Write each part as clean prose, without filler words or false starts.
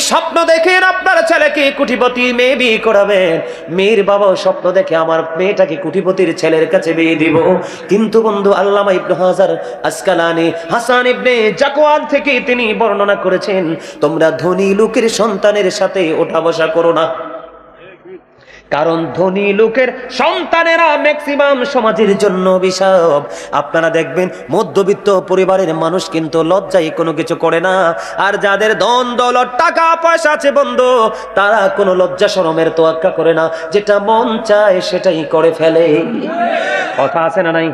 স্বপ্ন দেখেন আপনার ছেলেকে কোটিপতি মেয়ে বিয়ে করাবেন, মেয়ের বাবাও স্বপ্ন দেখে আমার মেয়েটাকে কোটিপতির ছেলের কাছে বিয়ে দিব। কিন্তু বন্ধু আল্লামা ইবনে হাজার আসকালানি হাসান ইবনে জাকওয়ান থেকে তিনি বর্ণনা করেছেন, তোমরা ধনী লোকের সন্তানের সাথে ওঠা বসা করো না, কারণ ধনী লোকের সন্তানেরা ম্যাক্সিমাম সমাজের জন্য অভিশাপ। আপনারা দেখবেন মধ্যবিত্ত পরিবারের মানুষ কিন্তু লজ্জায় কোনো কিছু করে না, আর যাদের ধন দৌলত টাকা পয়সা আছে বন্ধু, তারা কোনো লজ্জা শরমের তোয়াক্কা করে না, যেটা মন চায় সেটাই করে ফেলে। কথা আছে না নাই?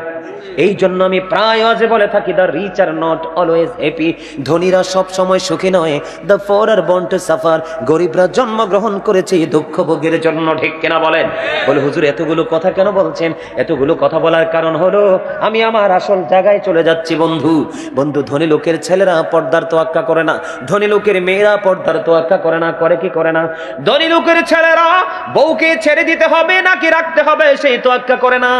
এই জন্য আমি প্রায় আজে বলে থাকি, the rich are not always happy. ধনীরা সব সময় সুখী নয়, the poor are born to suffer. গরিবরা জন্মগ্রহণ করেছে দুঃখ ভোগের জন্য। ঠিক কিনা বলেন? বলে হুজুর এতগুলো কথা কেন বলছেন? এতগুলো কথা বলার কারণ হলো আমি আমার আসল জায়গায় চলে যাচ্ছি বন্ধু। বন্ধু, ধনী লোকের ছেলেরা পর্দার তোয়াক্কা করে না, ধনী লোকের মেয়েরা পর্দার তোয়াক্কা করে না। করে কি করে না? ধনী লোকের ছেলেরা বউকে ছেড়ে দিতে হবে নাকি রাখতে হবে সেই তোয়াক্কা করে না।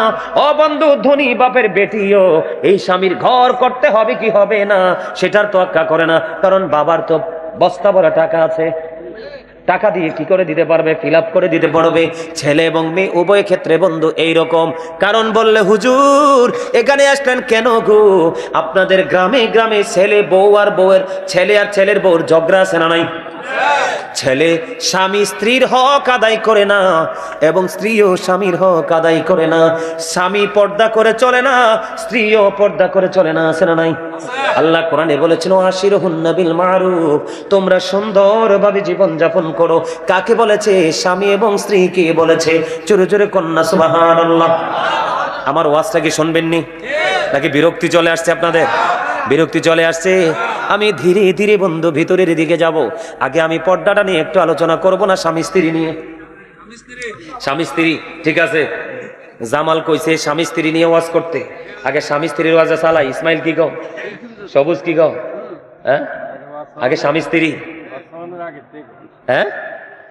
ও বন্ধু, ধনী বাপের বেটিও এই স্বামীর ঘর করতে হবে কি হবে না সেটার তোয়াক্কা করে না, কারণ বাবার তো বস্তা ভরা টাকা আছে, টাকা দিয়ে কি করে দিতে পারবে? ফিল আপ করে দিতে পারবে। ছেলে এবং মেয়ে উভয় ক্ষেত্রে বন্ধু এইরকম। কারণ বললে হুজুর এখানে আসলেন কেন গো? আপনাদের গ্রামে গ্রামে ছেলে বউ আর বউয়ের ছেলে আর ছেলের বউর ঝগড়া আছে না নাই? ছেলে স্বামী স্ত্রীর হক আদায় করে না, এবং স্ত্রীও স্বামীর হক আদায় করে না। স্বামী পর্দা করে চলে না, স্ত্রীও পর্দা করে চলে না, আছে না নাই? আল্লাহ কোরআনে বলেছেন আশিরুহুন্না বিল মারুফ, তোমরা সুন্দরভাবে জীবন যাপন করো। কাকে বলেছে? স্বামী এবং স্ত্রীকে বলেছে। জোরে জোরে কন্যা সুবহানাল্লাহ। আমার ওয়াজটা কি শুনবেন নি নাকি বিরক্তি চলে আসছে আপনাদের? বিরক্তি চলে আসছে। আমি ধীরে ধীরে বন্ধু ভিতরের দিকে যাব। আগে আমি পর্দাটা নিয়ে একটু আলোচনা করব না স্বামী স্ত্রী নিয়ে? স্বামী স্ত্রী ঠিক আছে, জামাল কইছে স্বামী স্ত্রী নিয়ে ওয়াজ করতে। আগে স্বামী স্ত্রীর ওয়াজে চালাই। ইসমাইল কি কও? সবুজ কি কও? হ্যাঁ, আগে স্বামী স্ত্রী। হ্যাঁ,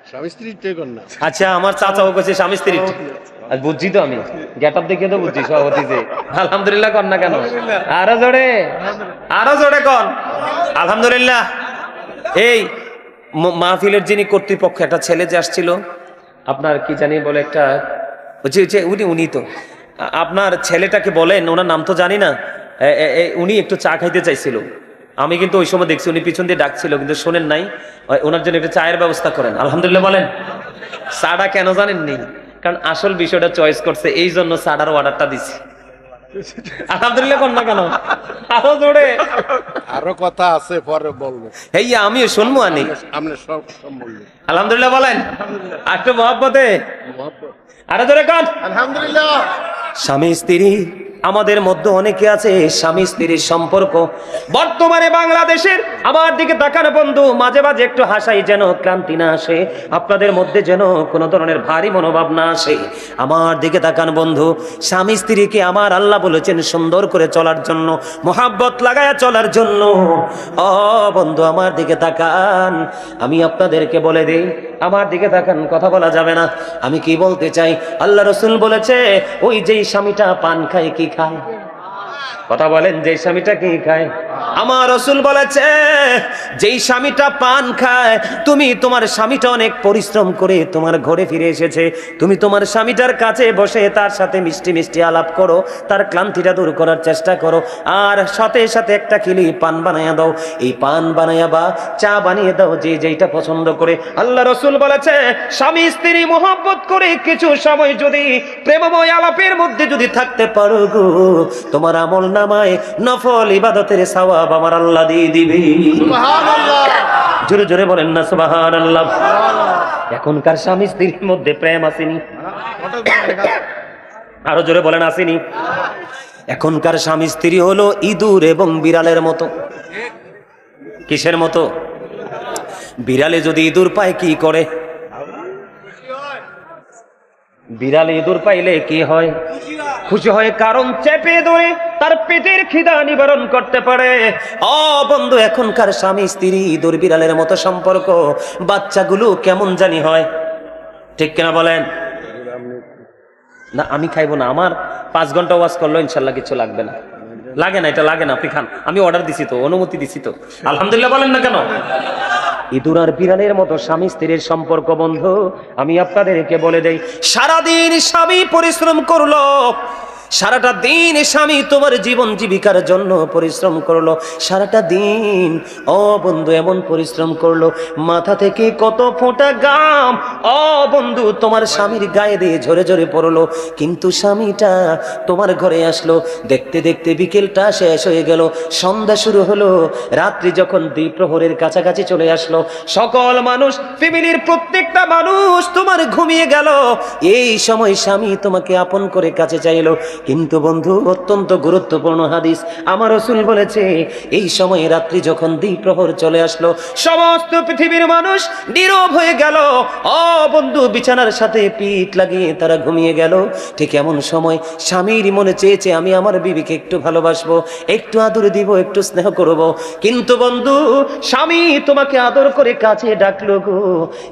স্বামী স্ত্রী না। আচ্ছা, আমার চাচাও কইছে স্বামী স্ত্রী। আজ বুঝছি তো, আমি গেট আপ দেখে তো বুঝছি সভাপতি যে। আলহামদুলিল্লাহ কন না কেন? আরো জোরে, আরো জোরে কন আলহামদুলিল্লাহ। এই মাহফিলের যিনি কর্তৃপক্ষ, একটা ছেলে যে আসছিল, আপনার কি জানি বলে একটা, উনি তো আপনার ছেলেটাকে বলেন, ওনার নাম তো জানি না, উনি একটু চা খাইতে চাইছিল। আমি কিন্তু ওই সময় দেখছি উনি পিছন দিয়ে ডাকছিল, কিন্তু শোনেন নাই। ওনার জন্য একটু চায়ের ব্যবস্থা করেন। আলহামদুলিল্লাহ বলেন। চাটা কেন জানেননি? কারণ আসল বিষয়টা চয়েস করছে, এই জন্য চাটার অর্ডারটা দিছি। আলহামদুলিল্লাহ কর না কেন? আরো জোরে। আরো কথা আছে, পরে বলবো। এই আমিও শুনবো আনি। আপনি সব বললেন। আলহামদুলিল্লাহ বলেন। একটু মহব্বতে আরো জোরে কর আলহামদুলিল্লাহ। স্বামী স্ত্রী আমাদের মধ্যে অনেকে আছে স্বামী স্ত্রীর সম্পর্ক বর্তমানে বাংলাদেশের, আমার দিকে তাকানো বন্ধু, মাঝে মাঝে একটু হাসাই যেন ক্লান্তি না আসে, আপনাদের মধ্যে যেন কোনো ধরনের ভারী মনোভাব না আসে। আমার দিকে তাকান বন্ধু, স্বামী স্ত্রীকে আমার আল্লাহ বলেছেন সুন্দর করে চলার জন্য, মোহাব্বত লাগায়া চলার জন্য। ও বন্ধু আমার দিকে তাকান, আমি আপনাদেরকে বলে দিই, আমার দিকে তাকান, কথা বলা যাবে না। আমি কি বলতে চাই, আল্লাহ রসুল বলেছে ওই যেই স্বামীটা পান খায় কি খায়? কথা বলেন, যেই স্বামীটা কি খায়? আমার রসুল বলেছে যেই স্বামীটা পান খায়, তুমি তোমার স্বামীটা অনেক পরিশ্রম করে তোমার ঘরে ফিরে এসেছে, তুমি তোমার স্বামীটার কাছে বসে তার সাথে মিষ্টি মিষ্টি আলাপ করো, তার ক্লান্তিটা দূর করার চেষ্টা করো, আর সাথে সাথে একটা কিলি পান বানাইয়া দাও। এই পান বানাইয়া বা চা বানিয়ে দাও যে যেইটা পছন্দ করে। আল্লাহ রসুল বলেছে স্বামী স্ত্রী মোহাব্বত করে কিছু সময় যদি প্রেমময় আলাপের মধ্যে যদি থাকতে পারো গো, তোমার আমল নামায় নফল ইবাদতের সওয়াব আমার আল্লাহ দিয়ে দিবে। সুবহানাল্লাহ। জোরে জোরে বলেন না সুবহানাল্লাহ। এখনকার স্বামী স্ত্রীর মধ্যে প্রেম আসেনি? আরো জোরে বলেন আসেনি? এখনকার স্বামী স্ত্রী হলো ইঁদুর এবং বিড়ালের মতো। কিসের মতো? বিড়ালে যদি ইঁদুর পায় কি করে? বিড়ালে ইঁদুর পাইলে কি হয়? খুশি হয়, কারণ চেপে ধরে তার পেটের খিদা নিবারণ করতে পারে। ও বন্ধু, এখনকার স্বামী স্ত্রী ইঁদুর বিড়ালের মতো সম্পর্ক, বাচ্চাগুলো কেমন জানি হয়। ঠিক কিনা বলেন? না আমি খাইবো না, আমার 5 ঘন্টা ওয়াজ করলো ইনশাল্লাহ কিছু লাগবে না। লাগে না, এটা লাগে না, আপনি খান। আমি অর্ডার দিছি তো, অনুমতি দিছি তো। আলহামদুলিল্লাহ বলেন না কেন? ইঁদুর আর বিড়ালের মতো স্বামী স্ত্রীর সম্পর্ক বন্ধু। আমি আপনাদেরকে বলে দেই, সারাদিন স্বামী পরিশ্রম করলো, সারাটা দিন স্বামী তোমার জীবন জীবিকার জন্য পরিশ্রম করলো, সারাটা দিন ও বন্ধু এমন পরিশ্রম করলো, মাথা থেকে কত ফোঁটা গাম ও বন্ধু তোমার স্বামীর গায়ে দিয়ে ঝরে ঝরে পড়লো, কিন্তু স্বামীটা তোমার ঘরে আসলো, দেখতে দেখতে বিকেলটা শেষ হয়ে গেল, সন্ধ্যা শুরু হলো, রাত্রি যখন দ্বিপ্রহরের কাছাকাছি চলে আসলো, সকল মানুষ ফ্যামিলির প্রত্যেকটা মানুষ তোমার ঘুমিয়ে গেল, এই সময় স্বামী তোমাকে আপন করে কাছে চাইলো। কিন্তু বন্ধু অত্যন্ত গুরুত্বপূর্ণ হাদিস, আমার রাসূল বলেছে এই সময় রাত্রি যখন দ্বিপ্রহর চলে আসলো, সমস্ত পৃথিবীর মানুষ নীরব হয়ে গেল, ও বন্ধু বিছানার সাথে পিঠ লাগিয়ে তারা ঘুমিয়ে গেল, ঠিক এমন সময় স্বামীর মনে চেয়েছে আমি আমার বিবিকে একটু ভালোবাসবো, একটু আদর দিব, একটু স্নেহ করব, কিন্তু বন্ধু স্বামী তোমাকে আদর করে কাছে ডাকলো গো,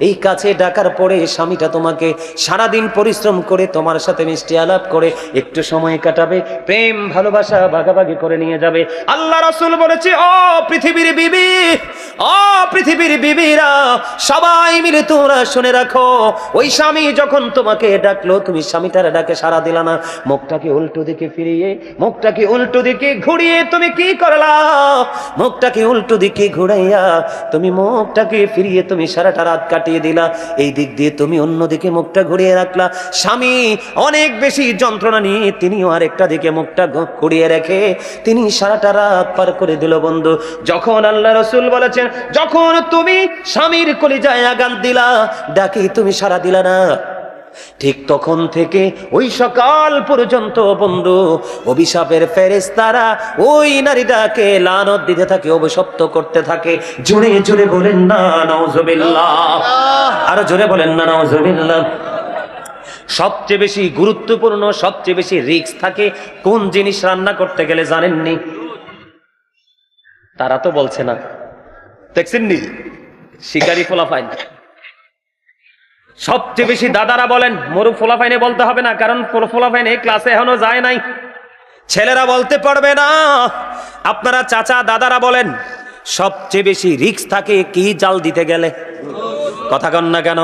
এই কাছে ডাকার পরে স্বামীটা তোমাকে সারাদিন পরিশ্রম করে তোমার সাথে মিষ্টি আলাপ করে একটু সময় কাটাবে, প্রেম ভালোবাসা ভাগাভাগি করে নিয়ে যাবে। আল্লাহ রাসূল বলেছে ও পৃথিবীর বিবি, ও পৃথিবীর বিবিরা সবাই মিলে তোমরা শুনে রাখো, ওই স্বামী যখন তোমাকে ডাকলো তুমি স্বামীটার ডাকে সাড়া দিলা না, মুখটাকে উল্টো দিকে ফিরিয়ে, মুখটাকে উল্টো দিকে ঘুরিয়ে তুমি কি করলা, মুখটাকে উল্টো দিকে ঘুরাইয়া তুমি মুখটাকে ফিরিয়ে তুমি সারাটা রাত কাটিয়ে দিলা, এই দিক দিয়ে তুমি অন্যদিকে মুখটা ঘুরিয়ে রাখলা, স্বামী অনেক বেশি যন্ত্রণা নিয়ে তিনিও আরেকটা দিকে মুখটা ঘুরিয়ে রেখে তিনি সারাটা রাত পার করে দিল বন্ধু। যখন আল্লাহ রাসূল বলেছেন যখন তুমি স্বামীর কলিজায় আঘাত দিলা, ডাকি তুমি সাড়া দিলা না, ঠিক তখন থেকে ওই সকাল পর্যন্ত বন্ধু অভিশাপের ফেরেশতারা ওই নারীটাকে লানত দিতে থাকে, অভিশপ্ত করতে থাকে। জোরে জোরে বলেন না নাউজুবিল্লাহ, আরো জোরে বলেন না নাউজুবিল্লাহ। সবচেয়ে বেশি গুরুত্বপূর্ণ, সবচেয়ে বেশি রিস্ক থাকে কোন জিনিস রান্না করতে গেলে জানেননি? তারা তো বলছে না, দেখছেননি? শিকারি ফোলাফাইন। সবচেয়ে বেশি দাদারা বলেন, মরু ফোলাফাইনে বলতে হবে না, কারণ ফোলাফাইনে ক্লাসে এখনো যায় নাই, ছেলেরা বলতে পারবে না। আপনারা চাচা দাদারা বলেন, সবচেয়ে বেশি রিস্ক থাকে কি জাল দিতে গেলে? কথা কন না কেন?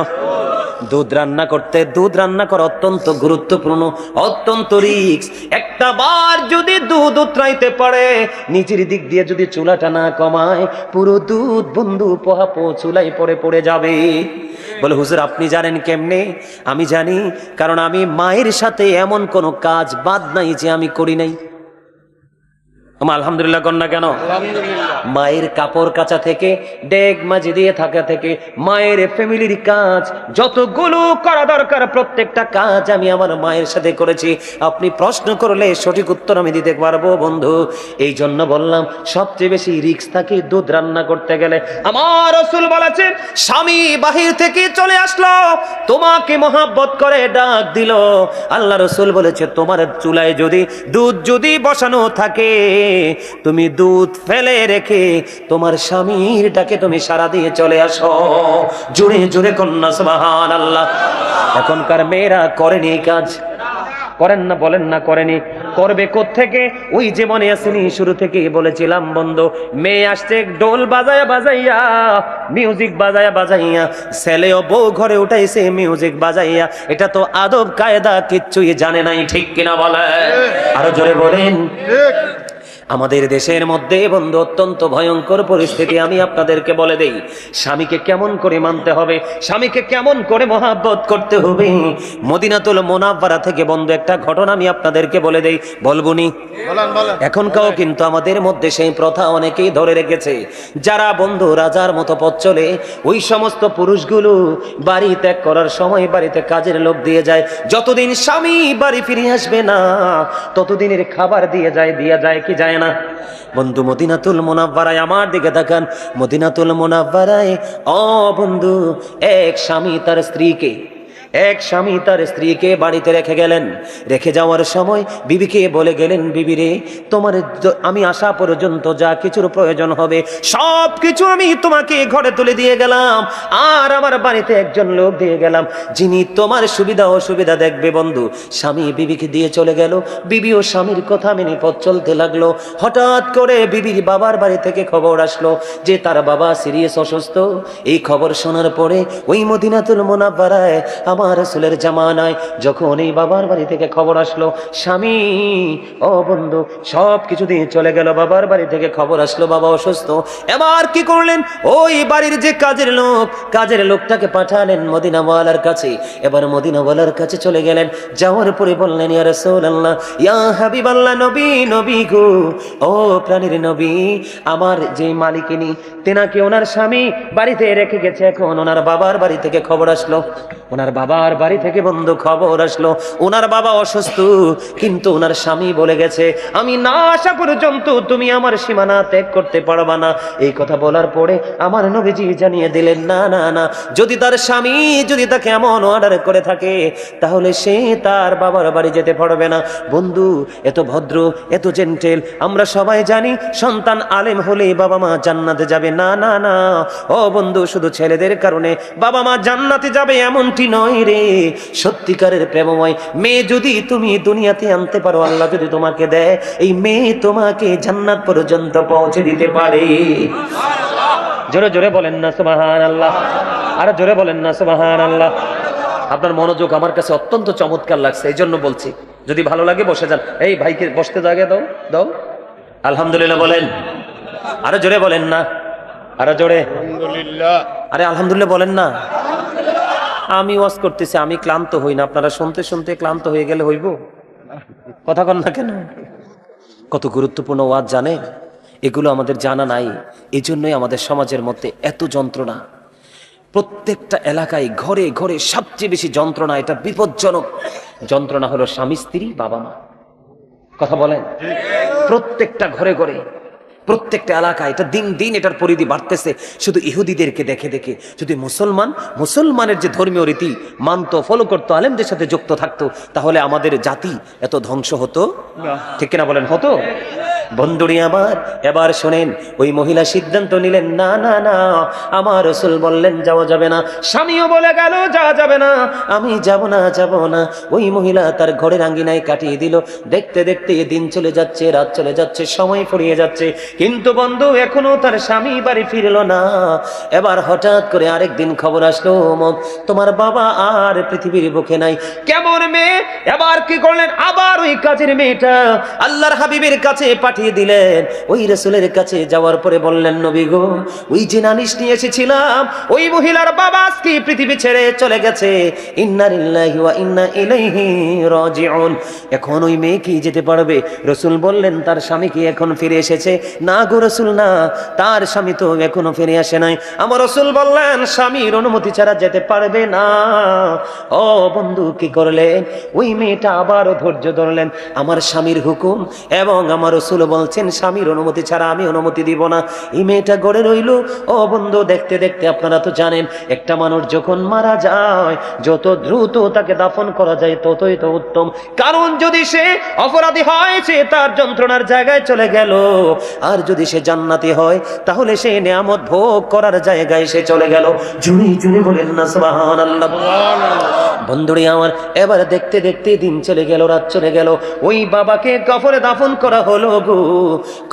দুধ রান্না করতে, দুধ রান্না করা অত্যন্ত গুরুত্বপূর্ণ, অত্যন্ত রিস্ক। একটা বার যদি দুধ উতরাইতে পারে, নিচের দিক দিয়ে যদি চুলাটা না কমায়, পুরো দুধ বন্ধু পোহাপো চুলাই পড়ে যাবে। বলে হুজুর আপনি জানেন কেমনে? আমি জানি, কারণ আমি মায়ের সাথে এমন কোনো কাজ বাদ নাই যে আমি করি নাই। আলহামদুলিল্লাহ কন্যা কেন? মায়ের কাপড় কাচা থেকে, ডেক মাজি দিয়ে থাকা থেকে, মায়ের ফ্যামিলির কাজ যতগুলো করা দরকার প্রত্যেকটা কাজ আমি আমার মায়ের সাথে করেছি। আপনি প্রশ্ন করলে সঠিক উত্তর আমি দিতে পারবো বন্ধু। এই জন্য বললাম সবচেয়ে বেশি রিস্ক থাকে দুধ রান্না করতে গেলে। আমার রাসূল বলেছেন স্বামী বাহির থেকে চলে আসলো, তোমাকে মহব্বত করে ডাক দিল, আল্লাহ রাসূল বলেছে তোমার চুলায় যদি দুধ যদি বসানো থাকে, তুমি দুধ ফেলে রেখে তোমার স্বামীর ডাকে তুমি সাড়া দিয়ে চলে আসো। জোরে জোরে কন্যা সুবহানাল্লাহ। এখনকার মেয়েরা করেনি এই কাজ, করেন না? বলেন না করেনি। করবে কোত্থেকে? ওই যে মনে আসেনি শুরু থেকে বলেছিলাম বন্ধু, মেয়ে আসছে ডোল বাজায়া বাজাইয়া, মিউজিক বাজায়া বাজাইয়া, ছেলেও বউ ঘরে উঠাইছে মিউজিক বাজাইয়া। এটা তো আদব কায়দা কিচ্ছুই জানে নাই, ঠিক কিনা বলে? আরো জোরে বলেন। আমাদের দেশের মধ্যে বন্ধু অত্যন্ত ভয়ঙ্কর পরিস্থিতি। আমি আপনাদেরকে বলে দেই স্বামীকে কেমন করে মানতে হবে, স্বামীকে কেমন করে মহব্বত করতে হবে। মদিনাতুল মুনাওয়ারা থেকে বন্ধু একটা ঘটনা আমি আপনাদেরকে বলে দেই, বলবনি? এখনকাও কিন্তু আমাদের মধ্যে সেই প্রথা অনেকেই ধরে রেখেছে। যারা বন্ধু রাজার মতো পথ চলে, ওই সমস্ত পুরুষগুলো বাড়ি ত্যাগ করার সময় বাড়িতে কাজের লোক দিয়ে যায়, যতদিন স্বামী বাড়ি ফিরে আসবে না ততদিনের খাবার দিয়ে যায় কি যায় না? বন্ধু মদিনাতুল মুনাওয়ারায়, আমার দিকে তাকান, মদিনাতুল মুনাওয়ারায় ও বন্ধু এক স্বামী তার স্ত্রীকে এক স্বামী তার স্ত্রীকে বাড়িতে রেখে গেলেন। রেখে যাওয়ার সময় বিবিকে বলে গেলেন, বিবি রে, তোমার আমি আসা পর্যন্ত যা কিছুর প্রয়োজন হবে সব কিছু আমি তোমাকে ঘরে তুলে দিয়ে গেলাম, আর আমার বাড়িতে একজন লোক দিয়ে গেলাম যিনি তোমার সুবিধা অসুবিধা দেখবে। বন্ধু, স্বামী বিবিকে দিয়ে চলে গেল। বিবি ও স্বামীর কথা মেনে পথ চলতে লাগলো। হঠাৎ করে বিবির বাবার বাড়ি থেকে খবর আসলো যে তার বাবা সিরিয়াস অসুস্থ। এই খবর শোনার পরে ওই মদিনাতুল মুনাওয়ারায় আমার রাসূলের জামানায় যখন এই বাবার বাড়ি থেকে খবর আসলো, স্বামী ও বন্ধু সব কিছু দিয়ে চলে গেল, বাবার বাড়ি থেকে খবর আসলো বাবা অসুস্থ। এবার কি করলেন, ওই বাড়ির যে কাজের লোকটাকে পাঠালেন মদিনাওয়ালার কাছে। এবার মদিনাওয়ালার কাছে চলে গেলেন। যাওয়ার পরে বললেন, ইয়া রাসূলুল্লাহ, ইয়া হাবিবাল্লাহ, নবী গো, ও প্রাণীর নবী, আমার যে মালিকিনী তেনাকে ওনার স্বামী বাড়িতে রেখে গেছে। এখন ওনার বাবার বাড়ি থেকে খবর আসলো, ওনার বাবার বাড়ি থেকে বন্ধু খবর আসলো ওনার বাবা অসুস্থ, কিন্তু ওনার স্বামী বলে গেছে আমি না আসা পর্যন্ত তুমি আমার সীমানা ত্যাগ করতে পারবা না। এই কথা বলার পরে আমার নবীজি জানিয়ে দিলেন, না না না, যদি তার স্বামী যদি তাকে এমন অর্ডার করে থাকে তাহলে সে তার বাবার বাড়ি যেতে পারবে না। বন্ধু, এত ভদ্র এত জেন্টেল আমরা সবাই জানি, সন্তান আলেম হলে বাবা মা জান্নাতে যাবে। না না না, ও বন্ধু, শুধু ছেলেদের কারণে বাবা মা জান্নাতে যাবে এমনটি নয় রে। সত্যিকারের প্রেমময় মেয়ে যদি তুমি দুনিয়াতে আনতে পারো, আল্লাহ যদি তোমাকে দেয়, এই মেয়ে তোমাকে জান্নাত পর্যন্ত পৌঁছে দিতে পারে। জোরে জোরে বলেন না সুবহানাল্লাহ, আর জোরে বলেন না সুবহানাল্লাহ। আপনার মনোযোগ আমার কাছে অত্যন্ত চমৎকার লাগছে, এই জন্য বলছি। যদি ভালো লাগে বসে যান। এই ভাইকে বসতে জায়গা দাও দাও। আলহামদুলিল্লাহ বলেন, আরো জোরে বলেন না, আরো জোরে। আলহামদুলিল্লাহ। আরে আলহামদুলিল্লাহ বলেন না। আমি ওয়াজ করতেছি, আমি ক্লান্ত হই না, আপনারা শুনতে শুনতে ক্লান্ত হয়ে গেলে হইব? কথা কন না কেন? কত গুরুত্বপূর্ণ ওয়াজ জানে, এগুলো আমাদের জানা নাই। এই জন্যই আমাদের সমাজের মধ্যে এত যন্ত্রণা। প্রত্যেকটা এলাকায় ঘরে ঘরে সবচেয়ে বেশি যন্ত্রণা, এটা বিপজ্জনক যন্ত্রণা হলো স্বামী স্ত্রী বাবা মা। কথা বলেন, প্রত্যেকটা ঘরে ঘরে প্রত্যেকটা এলাকায় এটা দিন দিন এটার পরিধি বাড়তেছে। শুধু ইহুদিদেরকে দেখে দেখে যদি মুসলমানের যে ধর্মীয় রীতি মানতো, ফলো করতো, আলেমদের সাথে যুক্ত থাকতো, তাহলে আমাদের জাতি এত ধ্বংস হতো? ঠিক কিনা বলেন, হতো? বন্ধুরি আমার, এবার শোনেন, ওই মহিলা সিদ্ধান্ত নিলেন, না না না, আমার রাসূল বললেন যাওয়া যাবে না। স্বামীও বলে গেল যাওয়া যাবে না, আমি যাব না। ওই মহিলা তার ঘরের আঙ্গিনায় কাটিয়ে দিল। দেখতে দেখতে দিন চলে যাচ্ছে, রাত চলে যাচ্ছে, সময় ফুরিয়ে যাচ্ছে, কিন্তু বন্ধু এখনো তার স্বামী বাড়ি ফিরল না। এবার হঠাৎ করে আরেকদিন খবর আসলো, তোমার বাবা আর পৃথিবীর বুকে নাই। কেমন মেয়ে! এবার কি করলেন, আবার ওই কাজের মেয়েটা আল্লাহর হাবিবের কাছে পাঠিয়ে দিলেন। ওই রাসূলের কাছে যাওয়ার পরে বললেন, নবী গো, ওই যে নালিশ নিয়ে এসেছিলাম, ওই মহিলার বাবা আজকে পৃথিবী ছেড়ে চলে গেছে। ইন্না লিল্লাহি ওয়া ইন্না ইলাইহি রাজিউন। এখন ওই মেয়ে কি যেতে পারবে? রাসূল বললেন, তার স্বামী কি এখন ফিরে এসেছে? না গো রাসূল, না, তার স্বামী তো এখনো ফিরে আসে নাই। আমার রাসূল বললেন, স্বামীর অনুমতি ছাড়া যেতে পারবে না। ও বন্ধু, কি করলেন? ওই মেয়েটা আবারও ধৈর্য ধরলেন, আমার স্বামীর হুকুম এবং আমার রাসূল বলছেন স্বামীর অনুমতি ছাড়া আমি অনুমতি দিব না। এই মেয়েটা গড়ে রইল। ও বন্ধু, দেখতে দেখতে আপনারা তো জানেন, একটা মানুষ যখন মারা যায় যত দ্রুত তাকে দাফন করা যায় ততই তো উত্তম। কারণ যদি সে অপরাধী হয় সে তার যন্ত্রণার জায়গায় চলে গেল, আর যদি সে জান্নাতি হয় তাহলে সে নিয়ামত ভোগ করার জায়গায় সে চলে গেল। জুড়ে জুড়ে বলেন না সুবহানাল্লাহ। বন্ধুরে আমার, এবার দেখতে দেখতে দিন চলে গেল, রাত চলে গেল। ওই বাবাকে কবরে দাফন করা হলো গো।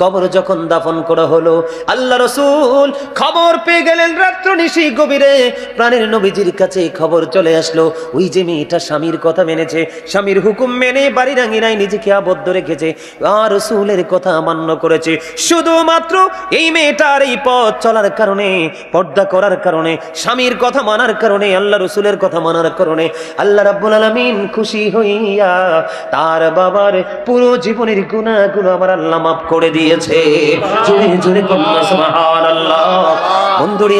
কবর যখন দাফন করা হলো, আল্লাহ রাসূল খবর পেয়ে গেলেন রাত্র নিশি গভীরে। প্রাণের নবীজির কাছে খবর চলে আসলো, ওই যে মেয়েটা স্বামীর কথা মেনেছে, স্বামীর হুকুম মেনে বাড়ির আঙিনায় নিজেকে আবদ্ধ রেখেছে, আর রাসূলের কথা মান্য করেছে। শুধুমাত্র এই মেয়েটার এই পথ চলার কারণে, পর্দা করার কারণে, স্বামীর কথা মানার কারণে, আল্লাহ রাসূলের কথা মানার কারণে আল্লাহ রাব্বুল আলামিন খুশি হইয়া তার বাবার পুরো জীবনের গুনাহগুলো আমার আল্লাহ মাফ করে দিয়েছে। জোরে জোরে বলুন সুবহানাল্লাহ। বন্ধুরি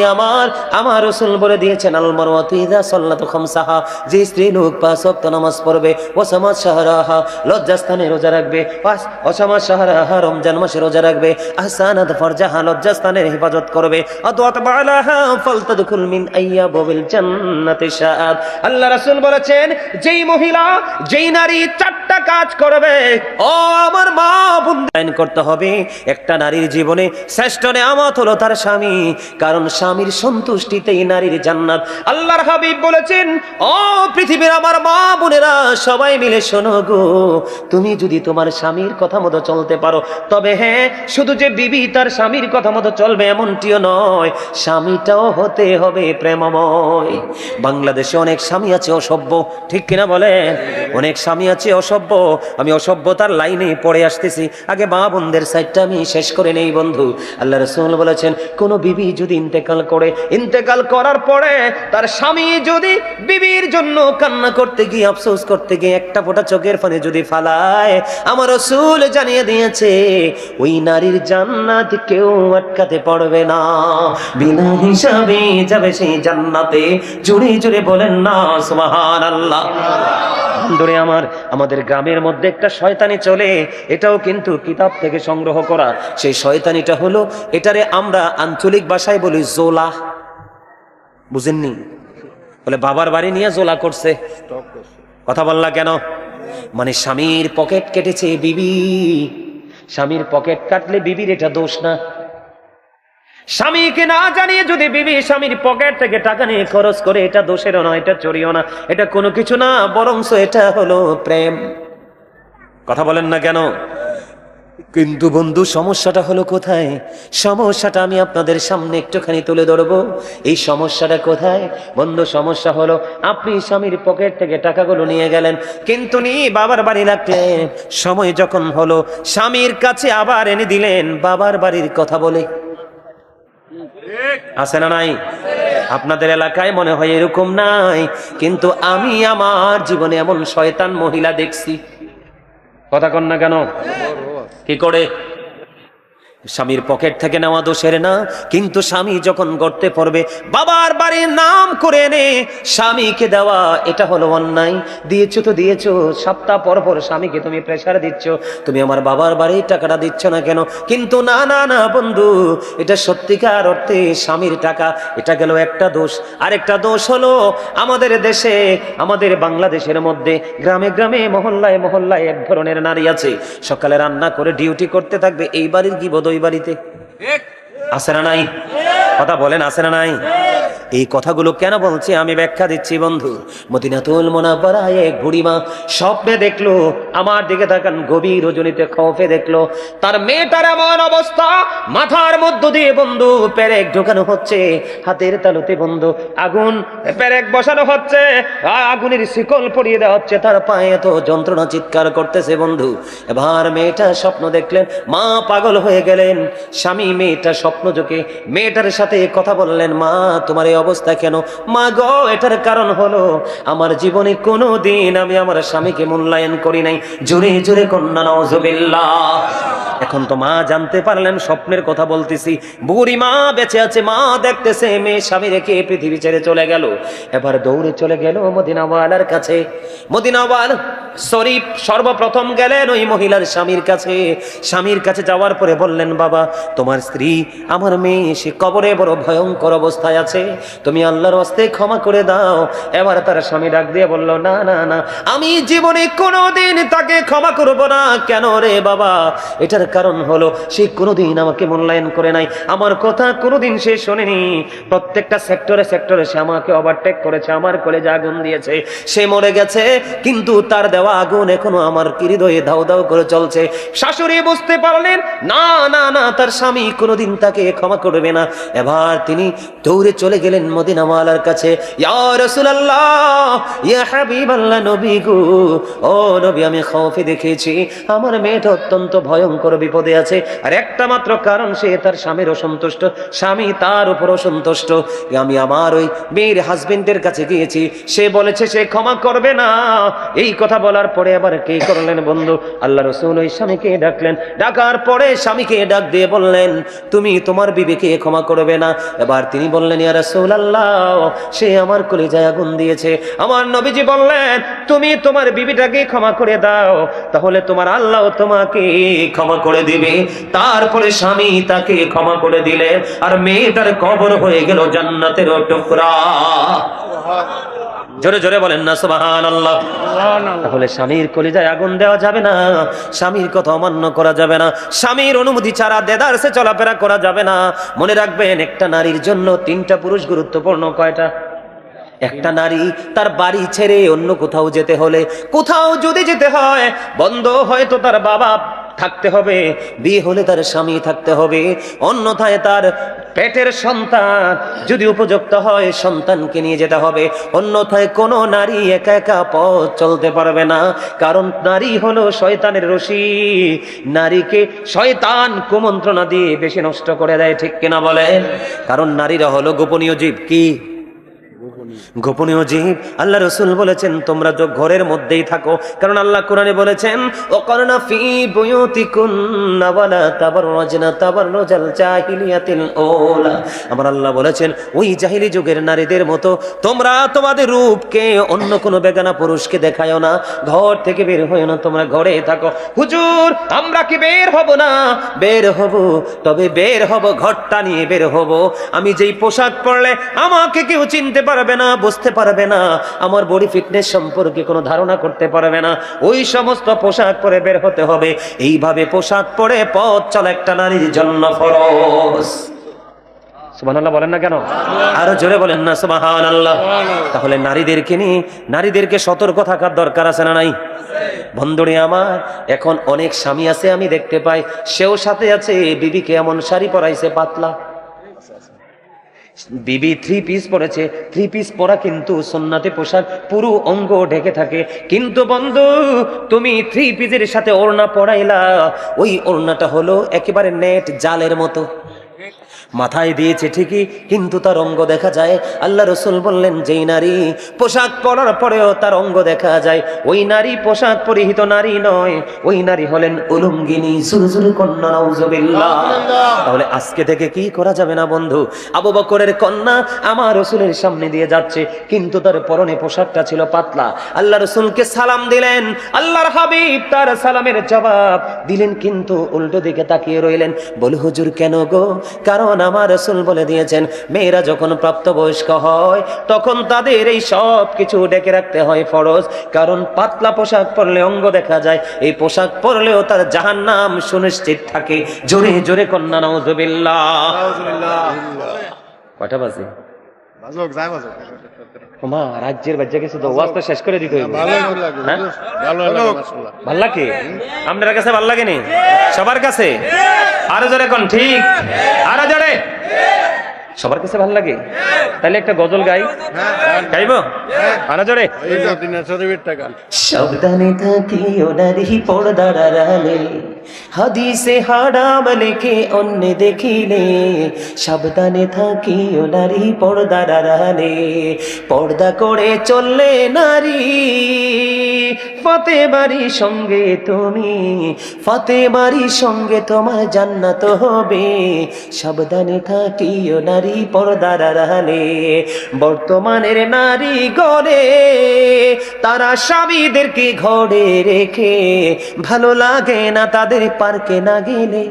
আমার রাসূল বলে দিয়েছেন, আল মারওয়াতু ইযা সাল্লাতু খামসাহা, যে স্ত্রী লোক 5 ওয়াক্ত নামাজ পড়বে, ওয়াসামাত শাহরাহা, লজ্জাস্থানে রোজা রাখবে, ওয়াসামাত শাহরাহা, রমজান মাসে রোজা রাখবে, আহসানাত ফারজাহা, লজ্জাস্থানের হিফাজত করবে, আদওয়াত বালাহা ফালতাদখুল মিন আইয়াবিল জান্নাতি শাআত। আল্লাহ রাসূল রাসূল বলেছেন, যেই মহিলা যেই নারী 4টা কাজ করবে, ও আমার মা বোন, করতে হবে। একটা নারীর জীবনে শ্রেষ্ঠ নেয়ামত হলো তার স্বামী, কারণ স্বামীর সন্তুষ্টিতেই নারীর জান্নাত। আল্লাহর হাবিব বলেছেন, ও পৃথিবীর আমার মা বোনেরা, সবাই মিলে শোনো গো, তুমি যদি তোমার স্বামীর কথা মতো চলতে পারো, তবে হ্যাঁ, শুধু যে বিবি তার স্বামীর কথা মতো চলবে এমনটিও নয়, স্বামীটাও হতে হবে প্রেমময়। বাংলাদেশে অনেক স্বামী আছে অসভ্য, ঠিক কিনা বলেন? অনেক স্বামী আছে অসভ্য। আমি অসভ্যতার লাইনে পড়ে আসতেছি, আগে মা বোনদের সাইডটা আমি শেষ করে নেই বন্ধু। আল্লাহ রাসূল বলেছেন, কোন বিবি যদি ইন্তেকাল করে, ইন্তেকাল করার পরে তার স্বামী যদি বিবির জন্য কান্না করতে গিয়ে, আফসোস করতে গিয়ে একটা ফোঁটা চোখের পানি যদি ফালায়, আমার রাসূল জানিয়ে দিয়েছে, ওই নারীর জান্নাত কেউ আটকাতে পারবে না, বিনা হিসাবে যাবে সেই জান্নাতে। জোরে জোরে বলেন না সুবহানাল্লাহ। ধরে আমাদের গ্রামের মধ্যে একটা শয়তানি চলে, এটাও কিন্তু কিতাব থেকে সংগ্রহ করা। সেই শয়তানিটা হলো, এটারে আমরা আঞ্চলিক ভাষায় বলি জোলা। বুঝেননি? বলে বাবার বাড়ি নিয়ে জোলা করছে। কথা বললা কেন? মানে স্বামীর পকেট কেটেছে বিবি। স্বামীর পকেট কাটলে বিবির এটা দোষ না। স্বামীকে না জানিয়ে যদি বিবি স্বামীর পকেট থেকে টাকা নিয়ে খরচ করে, এটা দোষেরও না, এটা চুরিও না, এটা কোনো কিছু না, বরঞ্চ এটা হলো প্রেম। কথা বলেন না কেন? কিন্তু বন্ধু, সমস্যাটা হলো কোথায়? সমস্যাটা আমি আপনাদের সামনে একটুখানি তুলে ধরবো। এই সমস্যাটা কোথায় বন্ধু? সমস্যা হলো, আপনি স্বামীর পকেট থেকে টাকাগুলো নিয়ে গেলেন, কিন্তু নিয়ে বাবার বাড়ি রাখলেন। সময় যখন হলো, স্বামীর কাছে আবার এনে দিলেন বাবার বাড়ির কথা বলে। আছে না নাই? আপনাদের এলাকায় মনে হয় এরকম নাই, কিন্তু আমি আমার জীবনে এমন শয়তান মহিলা দেখছি। কথা কন না কেন? কি করে? স্বামীর পকেট থেকে নেওয়া দোষের না, কিন্তু স্বামী যখন গড়তে পড়বে, বাবার বাড়ির নাম করে এনে স্বামীকে দেওয়া, এটা হলো অন্যায়। দিয়েছো তো দিয়েছো, সপ্তাহ পর পর স্বামীকে তুমি প্রেসার দিচ্ছ, তুমি আমার বাবার বাড়ির টাকাটা দিচ্ছ না কেন? কিন্তু না না না বন্ধু, এটা সত্যিকার অর্থে স্বামীর টাকা। এটা গেল একটা দোষ। আরেকটা দোষ হলো, আমাদের দেশে, আমাদের বাংলাদেশের মধ্যে গ্রামে গ্রামে, মহল্লায় মহল্লায় এক ধরনের নারী আছে, সকালে রান্না করে ডিউটি করতে থাকবে, এই বাড়ির কি বোধ ওই বাড়িতে। আছে না নাই? কথা বলেন, আছে না নাই? এই কথাগুলো কেন বলছি আমি ব্যাখ্যা দিচ্ছি বন্ধু। মদিনাতুল মুনাওয়ারায় এক বুড়িমা স্বপ্নে দেখলো, আমার দিকে তাকান, গভীর রজনীতে খৌফে দেখলো তার মেয়েটার এমন অবস্থা, মাথার মধ্য দিয়ে বন্ধু পেরেক ঢোকানো হচ্ছে, হাতের তালুতে বন্ধু আগুন পেরেক বসানো হচ্ছে, আগুনের শিকল পরিয়ে দেওয়া হচ্ছে, তার পায়ে এত যন্ত্রণা, চিৎকার করতেছে বন্ধু। এবার মেয়েটা স্বপ্ন দেখলেন, মা পাগল হয়ে গেলেন। স্বামী মেয়েটা স্বপ্ন যোগে মেয়েটার সাথে কথা বললেন, মা তোমার এই অবস্থা কেন? মা গো, এটার কারণ হলো, আমার জীবনে কোনো দিন আমি আমার স্বামীকে মূল্যায়ন করি নাই। জোরে জোরে কন্যা নাউজুবিল্লাহ। এখন তো মা জানতে পারলেন স্বপ্নের কথা বলতেছি, বুড়ি মা বেঁচে আছে, মা দেখতেছে মেয়ে স্বামী রেখে পৃথিবী ছেড়ে চলে গেল। এবার দৌড়ে চলে গেল মদিনাওয়ালার কাছে। মদিনাওয়ালা শরীফ সর্বপ্রথম গেলেন ওই মহিলার স্বামীর কাছে। স্বামীর কাছে যাওয়ার পরে বললেন, বাবা তোমার স্ত্রী, আমার মেয়ে, সে কবরে বড় ভয়ঙ্কর অবস্থায় আছে, তুমি আল্লাহর হস্তে ক্ষমা করে দাও। এবার তার স্বামী ডাক দিয়ে বলল, না না না, আমি জীবনে কোনোদিন তাকে ক্ষমা করব না। কেন রে বাবা? এটার কারণ হলো, সে কোনোদিন আমাকে মূল্যায়ন করে নাই, আমার কথা কোনোদিন সে শোনেনি। প্রত্যেকটা সেক্টরে সেক্টরে সে আমাকে ওভারটেক করেছে, আমার কলেজে আগুন দিয়েছে, সে মরে গেছে, কিন্তু তার দেওয়া আগুন এখনো আমার হৃদয়ে দাউ দাউ করে চলছে। শাশুড়ি বুঝতে পারলেন, না না না, তার স্বামী কোনোদিন তাকে ক্ষমা করবে না। এবার তিনি দৌড়ে চলে গেলেন মদিনাওয়ালার কাছে। ইয়া রাসূলুল্লাহ, ইয়া হাবিবাল্লাহ, নবী গো, ও নবী, আমি খৌফে দেখেছি আমার মেয়েটা অত্যন্ত ভয়ঙ্কর বিপদে আছে, আর একটা মাত্র কারণ, সে তার স্বামীর অসন্তুষ্ট, স্বামী তার উপর অসন্তুষ্ট। আমি আমার ওই মেয়ের হাজবেন্ডের কাছে গিয়েছি, সে বলেছে সে ক্ষমা করবে না। এই কথা বলার পরে আবার কে করলেন বন্ধু? আল্লাহ রাসূল ওই স্বামীকে ডাকলেন। ডাকার পরে স্বামীকে ডাক দিয়ে বললেন, তুমি তোমার বিবিকে ক্ষমা করবে না? এবার তিনি বললেন, ইয়া রাসূলুল্লাহ, সে আমার কলিজায় আগুন দিয়েছে। আমার নবীজি বললেন, তুমি তোমার বিবিটাকে ক্ষমা করে দাও, তাহলে তোমার আল্লাহ তোমাকে ক্ষমা করে দিবে। তারপরে স্বামী তাকে ক্ষমা করে দিলেন, আর মেয়েটার কবর হয়ে গেল জান্নাতের টুকরা। জোরে জোরে বলেন না সুবহানাল্লাহ। তাহলে স্বামীর কলিজায় আগুন দেওয়া যাবে না, স্বামীর কথা অমান্য করা যাবে না, স্বামীর অনুমতি ছাড়া দেদারসে চলাফেরা করা যাবে না। মনে রাখবেন, একটা নারীর জন্য 3টা পুরুষ গুরুত্বপূর্ণ। কয়টা? একটা নারী তার বাড়ি ছেড়ে অন্য কোথাও যেতে হলে, কোথাও যদি যেতে হয়, বন্ধ হয়তো তার বাবা থাকতে হবে, বিয়ে হলে তার স্বামী থাকতে হবে, অন্যথায় তার পেটের সন্তান যদি উপযুক্ত হয় সন্তানকে নিয়ে যেতে হবে, অন্যথায় কোনো নারী একা একা পথ চলতে পারবে না। কারণ নারী হলো শয়তানের রশি, নারীকে শয়তান কুমন্ত্রণা দিয়ে বেশি নষ্ট করে দেয়, ঠিক কিনা বলেন? কারণ নারীরা হলো গোপনীয় জীব। কি গোপনীয় জীব? আল্লাহ রাসূল বলেছেন তোমরা তো ঘরের মধ্যেই থাকো, কারণ আল্লাহ কোরআনে বলেছেন ওয়াকারনা ফি বুয়ুতিকুন্না ওয়ালা তাবাররাজনা তাবাররুজাল জাহিলিয়াতিল ঊলা। আমার আল্লাহ বলেছেন ওই জাহিলি যুগের নারীদের মতো তোমরা তোমাদের রূপকে অন্য কোনো বেগানা পুরুষকে দেখায়ও না, ঘর থেকে বের হয়ো না, তোমরা ঘরেই থাকো। হুজুর আমরা কি বের হব না? বের হব, তবে বের হব ঘরটা নিয়ে বের হব। আমি যেই পোশাক পরলে আমাকে কেউ চিনতে পারবে না, বুঝতে পারবে না, আমার বডি ফিটনেস সম্পর্কে কোনো ধারণা করতে পারবে না, ওই সমস্ত পোশাক পরে বের হতে হবে। এইভাবে পোশাক পরে পথ চলা একটা নারীর জন্য ফরজ। সুবহানাল্লাহ বলেন না কেন? আরো জোরে বলেন না সুবহানাল্লাহ। তাহলে নারীদেরকে সতর্ক থাকার দরকার আছে না নাই? বন্ধুরে আমার, এখন অনেক স্বামী আছে আমি দেখতে পাই, সেও সাথে আছে, বিবিকে এমন শাড়ি পরাইছে পাতলা, বিবি 3 পিস পরেছে, 3 পিস পরা কিন্তু সুন্নাতে পোশাক, পুরো অঙ্গ ঢেকে থাকে। কিন্তু বন্ধু তুমি 3 পিসের সাথে ওড়না পরাইলা, ওই ওড়নাটা হলো একেবারে নেট জালের মতো, মাথায় দিয়েছে ঠিকই, কিন্তু তার অঙ্গ দেখা যায়। আল্লাহ রাসূল বললেন যেই নারী পোশাক পরার পরেও তার অঙ্গ দেখা যায়, ওই নারী পোশাক পরিহিত নারী নয়, ওই নারী হলেন উলঙ্গিনী। সুরজুর কন্যা, নাউজুবিল্লাহ। তাহলে আজকে থেকে কি করা যাবে না বন্ধু? আবু বকরের কন্যা আমার রাসূলের সামনে দিয়ে যাচ্ছে, কিন্তু তার পরনে পোশাকটা ছিল পাতলা। আল্লাহ রাসূলকে সালাম দিলেন, আল্লাহর হাবিব তার সালামের জবাব দিলেন, কিন্তু উল্টো দিকে তাকিয়ে রইলেন। বলে হুজুর কেন গো? কারণ আমার রাসূল বলে দিয়েছেন মেয়েরা যখন প্রাপ্তবয়স্ক হয় তখন তাদের এই সব কিছু ঢেকে রাখতে হয়, ফরজ। কারণ পাতলা পোশাক পরলে অঙ্গ দেখা যায়, এই পোশাক পরলেও তার জাহান্নাম সুনিশ্চিত থাকে। জোরে জোরে কন্যা নাউজুবিল্লাহ। কয়টা বাজে? বাজক যায় বাজক। ওমা রাজ্যের বাজ্যা কিছু তো ওয়াজ তো শেষ করে দিতে হইবে। ভালো লাগে, হ্যাঁ? ভালো লাগে মাশাআল্লাহ। ভাল লাগে? আপনার কাছে ভাল লাগে নি? সবার কাছে? আরো জোরে কোন ঠিক? আরো জোরে। সবার কাছে ভাল লাগে? তাহলে একটা গজল গাই, গাইবো? আরো জোরে। এই যে দিনের শরীরটা গান। সাবধানে থাকিও নারী পর্দার আড়ালে, হাদিসে হারাম লেখে অন্য দেখিলে। সাবধানে থাকিও নারী পর্দার আড়ালে, পর্দা করে চললে নারী ফাতেমার সঙ্গে তুমি, ফাতেমার সঙ্গে তোমার জান্নাত হবে। সাবধানে থাকিও নারী পর্দার আড়ালে। বর্তমানের নারী গড়ে তারা স্বামীদেরকে ঘরে রেখে, ভালো লাগে না তাদের পার্কে না গেলে।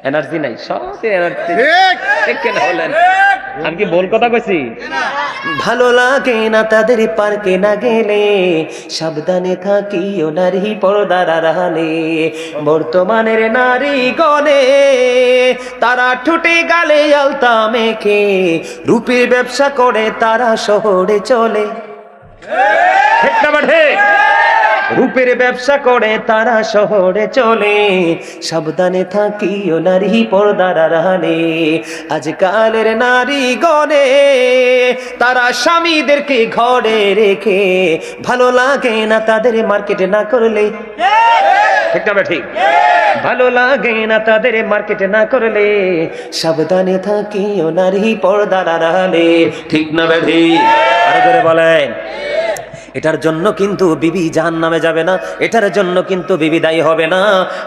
এনার্জি নাই, সব এনার্জি ঠিক কেন বলেন? আমি কি ভুল কথা কইছি? ভালো লাগে না তাদের পার্কে না গেলে, সাবধানে থাকিও নারী পর্দার আড়ালে। বর্তমানের নারী গণে তারা ঠোঁটে গালে আলতা মেখে, রূপের ব্যবসা করে তারা শহরে চলে। ঠিক না ঠিক? রূপের ব্যবসা করে তারা শহরে চলে। সাবধানে থাকিও নারী পর্দার আড়ালে। আজকালের নারী গণে তারা স্বামীদেরকে ঘরে রেখে, ভালো লাগে না তাদের মার্কেটে না করলে। ঠিক না ঠিক? ভালো লাগে না তাদের মার্কেটে না করলে। সাবধানে থাকিও নারী পর্দার আড়ালে। ঠিক না বেঠি? আরো করে বলেন। এটার জন্য কিন্তু বিবি জাহান্নামে যাবে না, এটার জন্য কিন্তু বিবি দায়ী হবে না।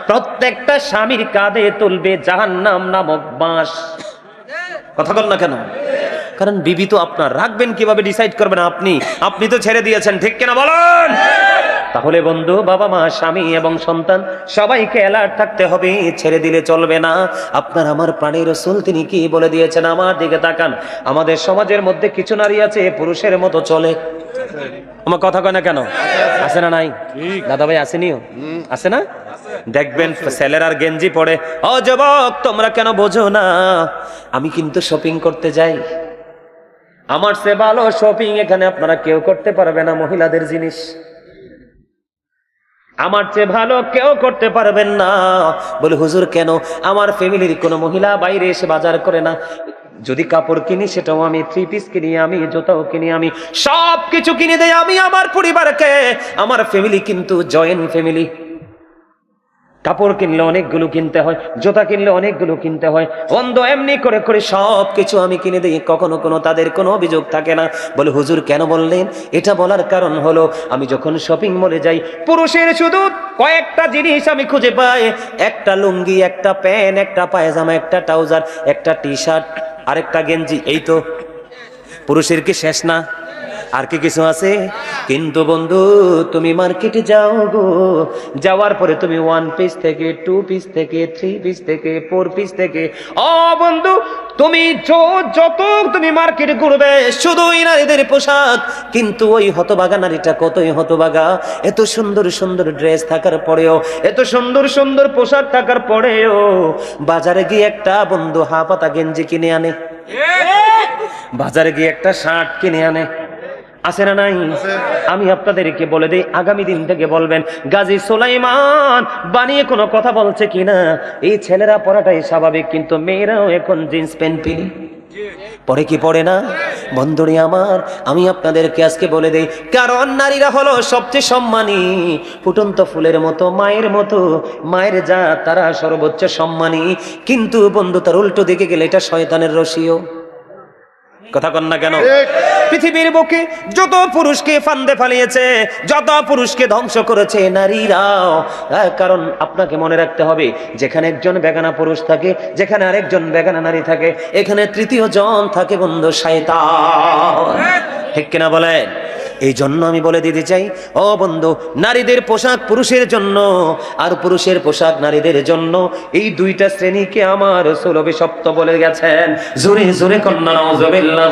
প্রত্যেকটা স্বামীর কাঁধে তুলবে জাহান্নাম নামক বাঁশ। কথা বল না কেন? কারণ বিবি তো আপনার, রাখবেন কিভাবে ডিসাইড করবেন আপনি, আপনি তো ছেড়ে দিয়েছেন। ঠিক কিনা বলেন? তাহলে বন্ধু, বাবা মা, স্বামী এবং সন্তান সবাইকে অ্যালার্ট থাকতে হবে, ছেড়ে দিলে চলবে না। আপনার আমার প্রাণের রাসূল তিনি কি বলে দিয়েছেন? আমার দিকে তাকান। আমাদের সমাজের মধ্যে কিছু নারী আছে পুরুষের মতো চলে। আমার কথা কয় না কেন? আছে না নাই? দাদা ভাই আসেনিও? আছে না? দেখবেন ছেলের আর গেঞ্জি পরে, ও যুবক তোমরা কেন বোঝো না, আমি কিন্তু শপিং করতে যাই, আমার সে ভালো শপিং এখানে আপনারা কেউ করতে পারবে না। মহিলাদের জিনিস আমার চেয়ে ভালো কেউ করতে পারবেন না। বলে হুজুর কেন? আমার ফ্যামিলির কোনো মহিলা বাইরে এসে বাজার করে না। যদি কাপড় কিনি সেটাও আমি, 3 পিস কিনি আমি, জুতাও কিনি আমি, সব কিছু কিনে দেই আমি আমার পরিবারকে। আমার ফ্যামিলি কিন্তু জয়েন্ট ফ্যামিলি। কাপড় কিনলে অনেকগুলো কিনতে হয়, জুতা কিনলে অনেকগুলো কিনতে হয়, অন্ধ এমনি করে করে সব কিছু আমি কিনে দিই, কখনো কোনো তাদের কোনো অভিযোগ থাকে না। বলে হুজুর কেন বললেন? এটা বলার কারণ হলো আমি যখন শপিং মলে যাই, পুরুষের শুধু কয়েকটা জিনিস আমি খুঁজে পাই, একটা লুঙ্গি, একটা প্যান্ট, একটা পায়জামা, একটা ট্রাউজার, একটা টি শার্ট, আরেকটা গেঞ্জি, এই তো। পুরুষের কি শেষ না? আর কি কিছু আছে? কিন্তু বন্ধু তুমি মার্কেটে যাও গো, যাওয়ার পরে তুমি 1 পিস থেকে 2 পিস থেকে 3 পিস থেকে 4 পিস থেকে, ও বন্ধু তুমি যত তুমি মার্কেটে ঘুরবে শুধুই নারীদের পোশাক। কিন্তু ওই হতভাগা নারীটা কতই হতভাগা, এত সুন্দর সুন্দর ড্রেস থাকার পরেও, এত সুন্দর সুন্দর পোশাক থাকার পরেও বাজারে গিয়ে একটা বন্ধু হাফাতা গেঞ্জি কিনে আনে, বাজারে গিয়ে একটা শার্ট কিনে আনে। আছে না নাই? আমি আপনাদেরকে বলে দিই, আগামী দিন থেকে বলবেন গাজী সুলাইমান বানিয়ে কোনো কথা বলছে কিনা। এই ছেলেরা পড়াটাই স্বাভাবিক, কিন্তু মেয়েরাও এখন জিন্স প্যান্ট পিনি পরে কি পড়ে না? বন্ধুরি আমার, আমি আপনাদেরকে আজকে বলে দেই, কারণ নারীরা হলো সবচেয়ে সম্মানী, ফুটন্ত ফুলের মতো, মায়ের মতো, মায়ের যা তারা সর্বোচ্চ সম্মানী। কিন্তু বন্ধু তার উল্টো দিকে গেলে এটা শয়তানের রশিও। কথা কন না কেন? পৃথিবীর বুকে যত পুরুষকে ফান্দে ফালিয়েছে, যত পুরুষকে ধ্বংস করেছে নারীরাও। কারণ আপনাকে মনে রাখতে হবে, যেখানে একজন বেগানা পুরুষ থাকে, যেখানে আরেকজন বেগানা নারী থাকে, এখানে তৃতীয় জন থাকে বন্ধু শয়তান। ঠিক কিনা বলেন? এই জন্য আমি বলে দিতে চাই, ও বন্ধু, নারীদের পোশাক পুরুষের জন্য আর পুরুষের পোশাক নারীদের জন্য। এই দুইটা শ্রেণীকে আমার রাসূল অভিশপ্ত বলে গেছেন। জোরে জোরে কন্যা নাউজুবিল্লাহ।